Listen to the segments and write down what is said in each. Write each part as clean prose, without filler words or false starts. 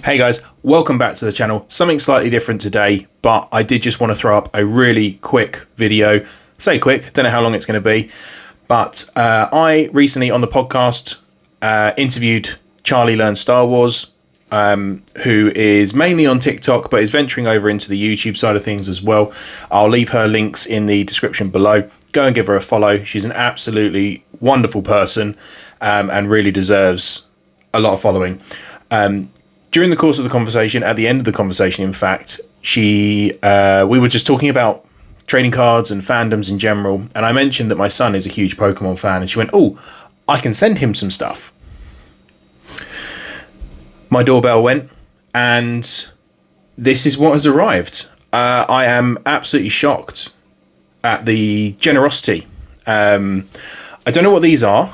Hey guys, welcome back to the channel. Something slightly different today, but I did just want to throw up a really quick video. Say quick, don't know how long it's going to be, but I recently on the podcast interviewed Charlie Learns Star Wars, who is mainly on TikTok, but is venturing over into the YouTube side of things as well. I'll leave her links in the description below. Go and give her a follow. She's an absolutely wonderful person and really deserves a lot of following. During the course of the conversation, at the end of the conversation, in fact, we were just talking about trading cards and fandoms in general, and I mentioned that my son is a huge Pokemon fan, and she went, "Oh, I can send him some stuff." My doorbell went, and this is what has arrived. I am absolutely shocked at the generosity. I don't know what these are.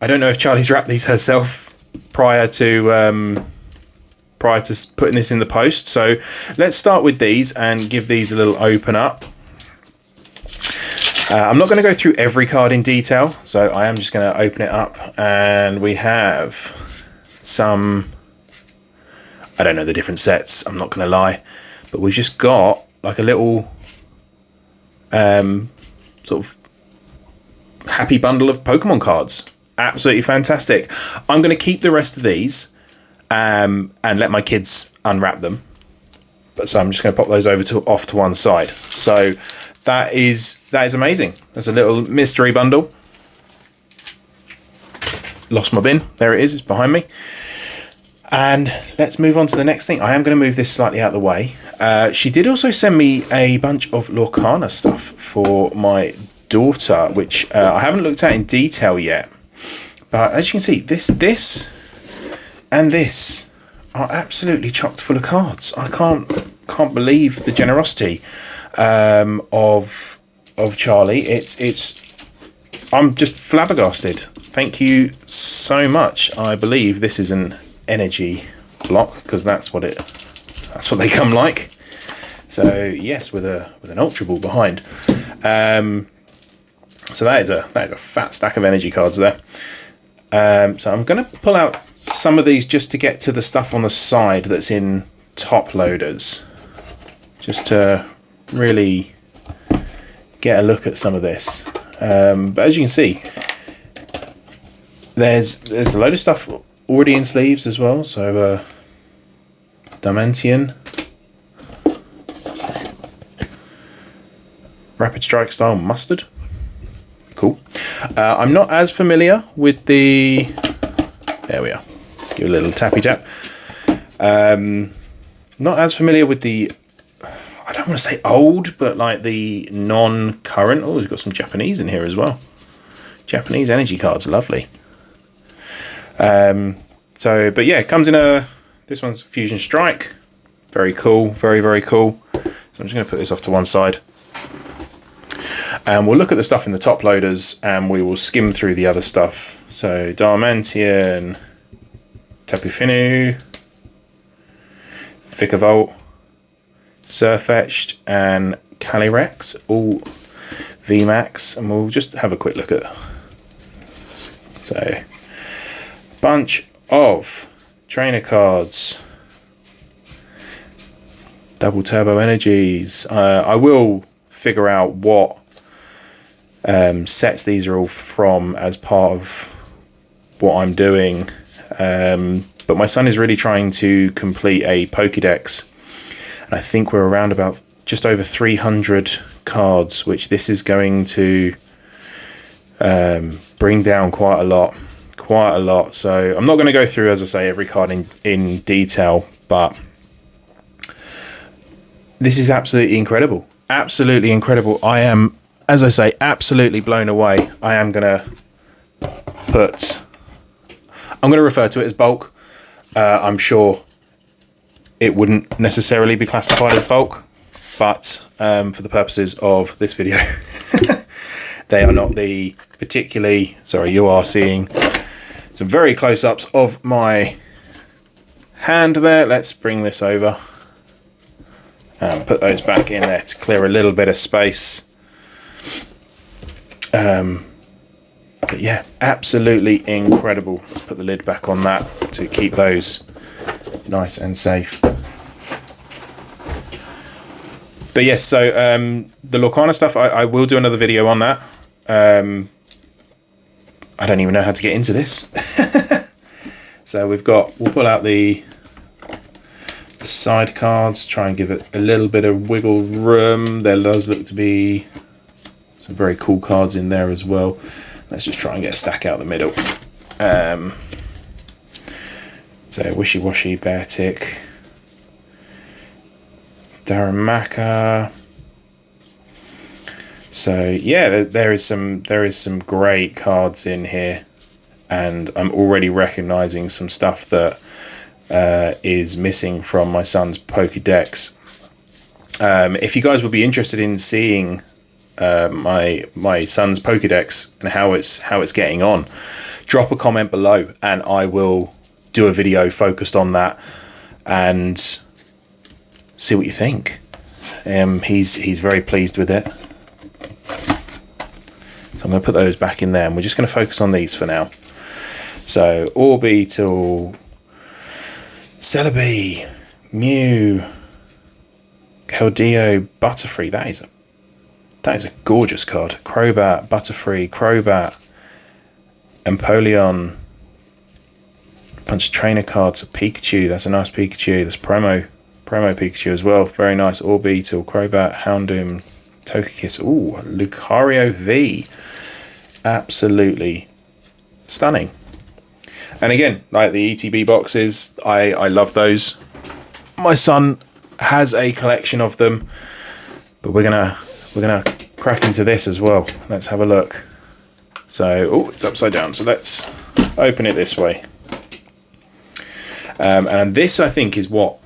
I don't know if Charlie's wrapped these herself prior to putting this in the post. So let's start with these and give these a little open up. I'm not going to go through every card in detail, so I am just going to open it up, and we have some, I don't know the different sets, I'm not going to lie, but we've just got like a little sort of happy bundle of Pokemon cards. Absolutely fantastic. I'm going to keep the rest of these and let my kids unwrap them. But so I'm just going to pop those off to one side. So that is amazing. There's a little mystery bundle. Lost my bin. There it is. It's behind me. And let's move on to the next thing. I am going to move this slightly out of the way. She did also send me a bunch of Lorcana stuff for my daughter, which I haven't looked at in detail yet. But as you can see, this and this are absolutely chocked full of cards. I can't believe the generosity of Charlie. I'm just flabbergasted. Thank you so much. I believe this is an energy block, because that's what they come like. So yes, with an Ultra Ball behind. So that is a fat stack of energy cards there. So I'm going to pull out some of these just to get to the stuff on the side that's in top loaders, just to really get a look at some of this. But as you can see, there's a load of stuff already in sleeves as well. So Diamantian, Rapid Strike style mustard. Cool. I'm not as familiar with the... There we are. Let's give a little tappy tap. Not as familiar with the... I don't want to say old, but like the non-current... Oh, we've got some Japanese in here as well. Japanese energy cards, lovely. But yeah, it comes in a... This one's Fusion Strike. Very cool. Very, very cool. So I'm just going to put this off to one side. And we'll look at the stuff in the top loaders, and we will skim through the other stuff. So Diamantian, Tapu Fini, Vikavolt, Surfetched, and Calyrex, all VMAX, and we'll just have a quick look at. So, bunch of trainer cards, double turbo energies. I will figure out what sets these are all from as part of what I'm doing, but my son is really trying to complete a pokedex, and I think we're around about just over 300 cards, which this is going to bring down quite a lot. So I'm not going to go through, as I say, every card in detail, but this is absolutely incredible. Absolutely incredible. I am, as I say, absolutely blown away. I am going to refer to it as bulk. I'm sure it wouldn't necessarily be classified as bulk, but for the purposes of this video, they are not the particularly... Sorry, you are seeing some very close-ups of my hand there. Let's bring this over and put those back in there to clear a little bit of space. But yeah, absolutely incredible. Let's put the lid back on that to keep those nice and safe. But yes, so the Lorcana stuff, I will do another video on that. I don't even know how to get into this. So we'll pull out the side cards, try and give it a little bit of wiggle room. There does look to be some very cool cards in there as well. Let's just try and get a stack out the middle. So Wishy Washy, Beartic, Darumaka. So yeah, there is some great cards in here, and I'm already recognizing some stuff that is missing from my son's pokedex. If you guys would be interested in seeing my son's pokedex and how it's getting on, drop a comment below and I will do a video focused on that and see what you think. He's very pleased with it. So I'm going to put those back in there, and we're just going to focus on these for now. So Orbeetle, Celebi, Mew, Keldeo, Butterfree. That is a gorgeous card. Crobat, Butterfree, Crobat, Empoleon. Bunch of trainer cards. A Pikachu. That's a nice Pikachu. There's promo Pikachu as well. Very nice. Orbeetle, Crobat, Houndoom, Togekiss. Ooh, Lucario V. Absolutely stunning. And again, like the ETB boxes, I love those. My son has a collection of them, but we're gonna crack into this as well. Let's have a look. So, oh, it's upside down. So let's open it this way. And this, I think, is what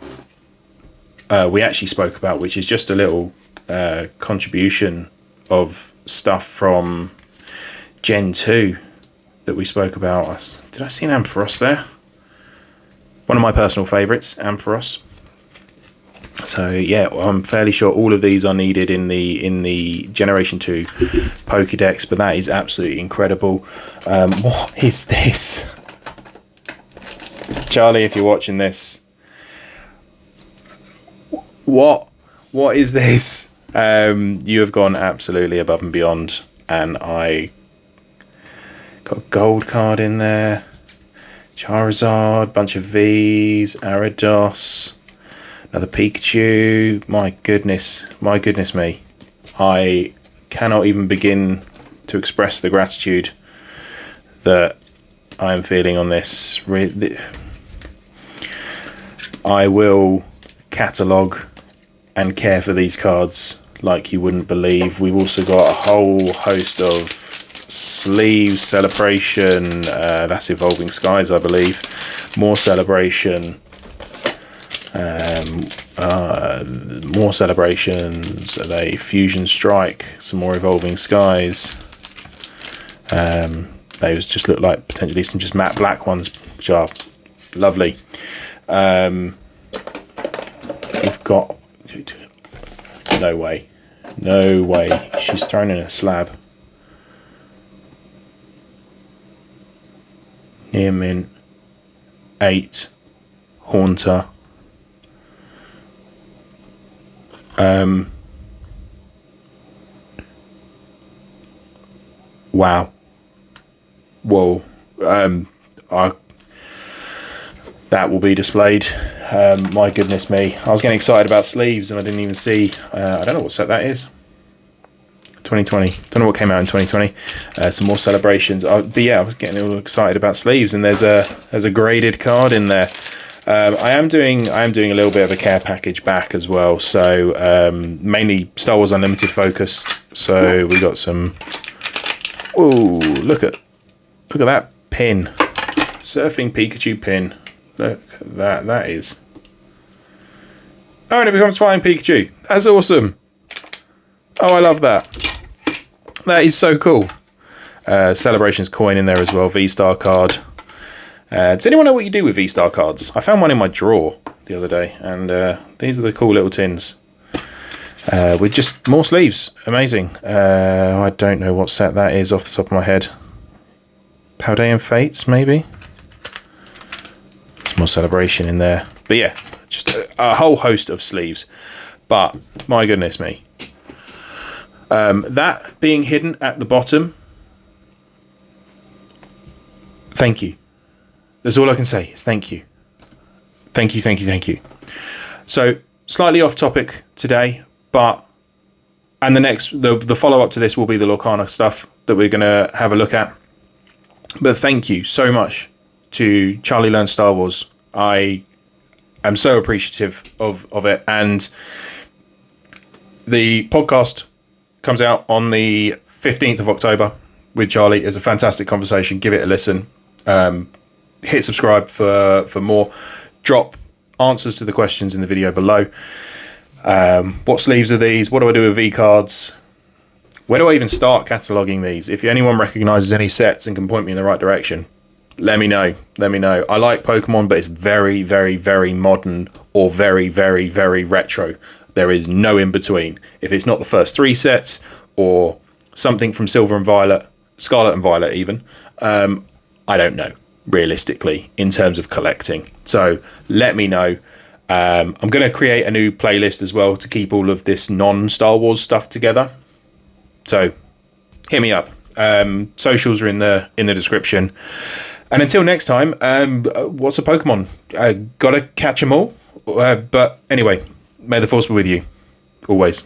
we actually spoke about, which is just a little contribution of stuff from Gen 2 that we spoke about. Did I see an Ampharos there? One of my personal favourites, Ampharos. So yeah, I'm fairly sure all of these are needed in the Generation 2 Pokedex, but that is absolutely incredible. What is this? Charlie, if you're watching this, what is this? You have gone absolutely above and beyond, and I got a gold card in there, Charizard, bunch of V's, Ariados, another Pikachu. My goodness me. I cannot even begin to express the gratitude that I am feeling on this. I will catalogue and care for these cards like you wouldn't believe. We've also got a whole host of sleeves, Celebration, that's Evolving Skies, I believe, more Celebration, more Celebrations, they Fusion Strike, some more Evolving Skies. Those just look like potentially some just matte black ones, which are lovely. We've got, no way, she's thrown in a slab. Near mint, 8, Haunter. Wow. Whoa. That will be displayed. My goodness me. I was getting excited about sleeves and I didn't even see, I don't know what set that is. 2020. Don't know what came out in 2020. Some more Celebrations. But yeah, I was getting all excited about sleeves, and there's a graded card in there. I am doing a little bit of a care package back as well. So mainly Star Wars Unlimited focused. So we got some. Oh, look at that pin, Surfing Pikachu pin. Look at that. That is. Oh, and it becomes Flying Pikachu. That's awesome. Oh, I love that. That is so cool. Celebrations coin in there as well. V-Star card. Does anyone know what you do with V-Star cards? I found one in my drawer the other day, and these are the cool little tins. With just more sleeves. Amazing. I don't know what set that is off the top of my head. Paldean Fates, maybe? more celebration in there. But yeah, just a whole host of sleeves. But my goodness me. That being hidden at the bottom, thank you. That's all I can say is thank you. Thank you, thank you, thank you. So slightly off topic today, but the follow-up to this will be the Lorcana stuff that we're going to have a look at. But thank you so much to Charlie Learns Star Wars. I am so appreciative of it. And the podcast comes out on the 15th of October with Charlie. It's a fantastic conversation. Give it a listen. Hit subscribe for more. Drop answers to the questions in the video below. What sleeves are these? What do I do with V-cards? Where do I even start cataloguing these? If anyone recognises any sets and can point me in the right direction, let me know. Let me know. I like Pokemon, but it's very, very, very modern or very, very, very retro. There is no in between. If it's not the first 3 sets or something from Silver and Violet, Scarlet and Violet even, I don't know, realistically, in terms of collecting. So let me know. I'm going to create a new playlist as well to keep all of this non-Star Wars stuff together. So hit me up. Socials are in the description. And until next time, what's a Pokemon? Gotta catch them all. But anyway, may the force be with you. Always.